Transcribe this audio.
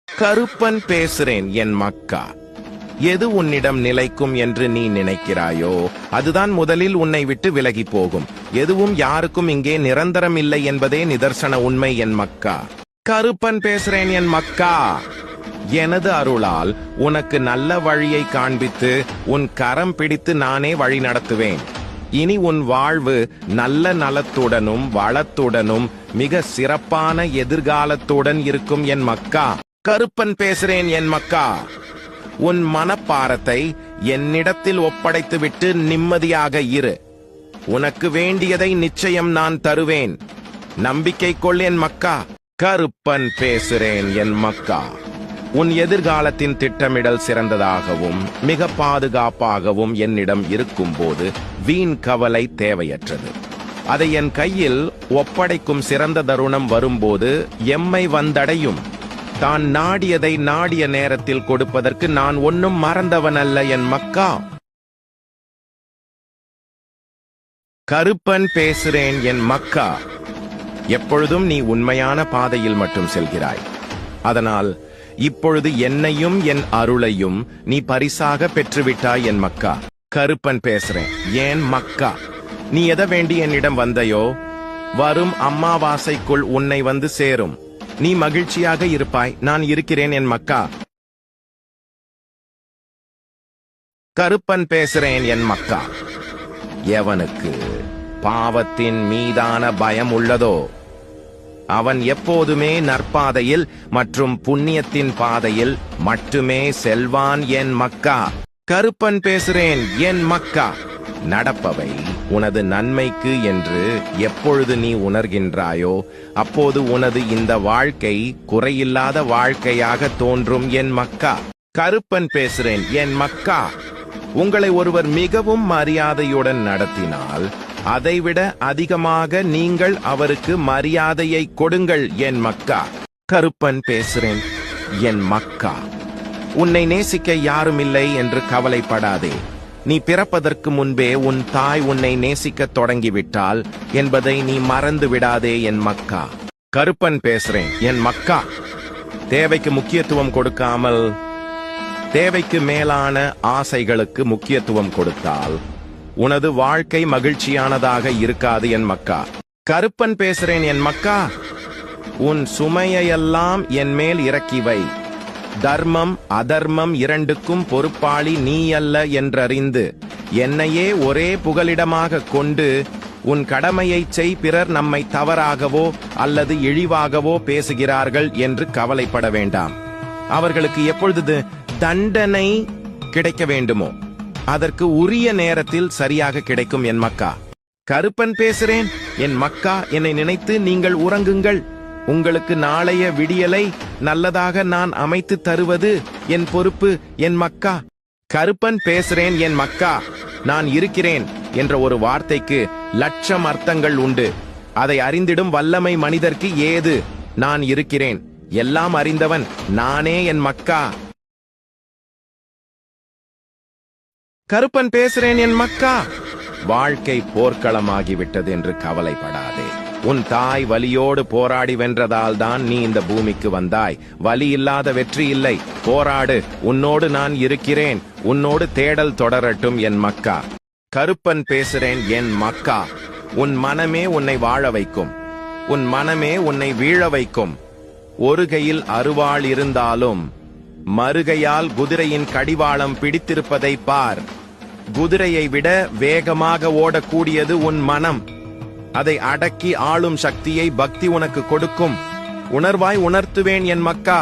கருப்பன் பேசுறேன் என் மக்கா. எது உன்னிடம் நிலைக்கும் என்று நீ நினைக்கிறாயோ அதுதான் முதலில் உன்னை விட்டு விலகி போகும். எதுவும் யாருக்கும் இங்கே நிரந்தரம் இல்லை என்பதே நிதர்சன உண்மை என் மக்கா. கருப்பன் பேசுறேன் என் மக்கா. எனது அருளால் உனக்கு நல்ல வழியை காண்பித்து உன் கரம் பிடித்து நானே வழி நடத்துவேன். இனி உன் வாழ்வு நல்ல நலத்துடனும் வளத்துடனும் மிக சிறப்பான எதிர்காலத்துடன் இருக்கும் என் மக்கா. கருப்பன் பேசுறேன் என் மக்கா. உன் மனப்பாரத்தை என்னிடத்தில் ஒப்படைத்துவிட்டு நிம்மதியாக இரு. உனக்கு வேண்டியதை நிச்சயம் நான் தருவேன். நம்பிக்கை கொள் என் மக்கா. கருப்பன் பேசுறேன் என் மக்கா. உன் எதிர்காலத்தின் திட்டமிடல் சிறந்ததாகவும் மிக பாதுகாப்பாகவும் என்னிடம் இருக்கும்போது வீண் கவலை தேவையற்றது. அதை என் கையில் ஒப்படைக்கும் சிறந்த தருணம் வரும்போது எம்மை வந்தடையும். தான் நாடியதை நாடிய நேரத்தில் கொடுப்பதற்கு நான் ஒன்னும் மறந்தவன் அல்ல என் மக்கா. கருப்பன் பேசுறேன் என் மக்கா. எப்பொழுதும் நீ உண்மையான பாதையில் மட்டும் செல்கிறாய். அதனால் இப்பொழுது என்னையும் என் அருளையும் நீ பரிசாக பெற்றுவிட்டாய் என் மக்கா. கருப்பன் பேசுறேன் ஏன் மக்கா. நீ எதை வேண்டி என்னிடம் வந்தையோ வரும் அம்மாவாசைக்குள் உன்னை வந்து சேரும். நீ மகிழ்ச்சியாக இருப்பாய். நான் இருக்கிறேன் என் மக்கா. கருப்பன் பேசுறேன் என் மக்கா. எவனுக்கு பாவத்தின் மீதான பயம் உள்ளதோ அவன் எப்போதுமே நற்பாதையில் மற்றும் புண்ணியத்தின் பாதையில் மட்டுமே செல்வான் என் மக்கா. கருப்பன் பேசுறேன் என் மக்கா. நடப்பவை உனது நன்மைக்கு என்று எப்பொழுது நீ உணர்கின்றாயோ அப்போது உனது இந்த வாழ்க்கை குறையில்லாத வாழ்க்கையாக தோன்றும் என் மக்கா. கருப்பன் பேசுறேன் என் மக்கா. உங்களை ஒருவர் மிகவும் மரியாதையுடன் நடத்தினால் அதைவிட அதிகமாக நீங்கள் அவருக்கு மரியாதையை கொடுங்கள் என் மக்கா. கருப்பன் பேசுறேன் என் மக்கா. உன்னை நேசிக்க யாரும் இல்லை என்று கவலைப்படாதே. நீ பிறப்பதற்கு முன்பே உன் தாய் உன்னை நேசிக்க தொடங்கிவிட்டால் என்பதை நீ மறந்து விடாதே என் மக்கா. கருப்பன் பேசுறேன் என் மக்கா. தேவைக்கு முக்கியத்துவம் கொடுக்காமல் தேவைக்கு மேலான ஆசைகளுக்கு முக்கியத்துவம் கொடுத்தால் உனது வாழ்க்கை மகிழ்ச்சியானதாக இருக்காது என் மக்கா. கருப்பன் பேசுறேன் என் மக்கா. உன் சுமையெல்லாம் என் மேல் இறக்கி வை. தர்மம் அதர்மம் இரண்டுக்கும் பொறுப்பாளி நீ அல்ல என்றறிந்து என்னையே ஒரே புகலிடமாக கொண்டு உன் கடமையை செய். பிறர் நம்மை தவறாகவோ அல்லது இழிவாகவோ பேசுகிறார்கள் என்று கவலைப்பட வேண்டாம். அவர்களுக்கு எப்பொழுது தண்டனை கிடைக்க வேண்டுமோ அதற்கு உரிய நேரத்தில் சரியாக கிடைக்கும் என் மக்கா. கருப்பன் பேசுறேன் என் மக்கா. என்னை நினைத்து நீங்கள் உறங்குங்கள். உங்களுக்கு நாளைய விடியலை நல்லதாக நான் அமைத்து தருவது என் பொறுப்பு என் மக்கா. கருப்பன் பேசுறேன் என் மக்கா. நான் இருக்கிறேன் என்ற ஒரு வார்த்தைக்கு லட்சம் அர்த்தங்கள் உண்டு. அதை அறிந்திடும் வல்லமை மனிதர்க்கு ஏது. நான் இருக்கிறேன். எல்லாம் அறிந்தவன் நானே என் மக்கா. கருப்பன் பேசுறேன் என் மக்கா. வாழ்க்கை போர்க்களமாகிவிட்டது என்று கவலைப்படாதே. உன் தாய் வலியோடு போராடி வென்றதால் தான் நீ இந்த பூமிக்கு வந்தாய். வலி இல்லாத வெற்றி இல்லை. போராடு. உன்னோடு நான் இருக்கிறேன். உன்னோடு தேடல் தொடரட்டும் என் மக்கா. கருப்பன் பேசுறேன் என் மக்கா. உன் மனமே உன்னை வாழ வைக்கும். உன் மனமே உன்னை வீழ வைக்கும். ஒரு கையில் அருவாள் இருந்தாலும் மறுகையால் குதிரையின் கடிவாளம் பிடித்திருப்பதை பார். குதிரையை விட வேகமாக ஓடக்கூடியது உன் மனம். அதை அடக்கி ஆளும் சக்தியை பக்தி உனக்கு கொடுக்கும். உணர்வாய் உணர்த்துவேன் என் மக்கா.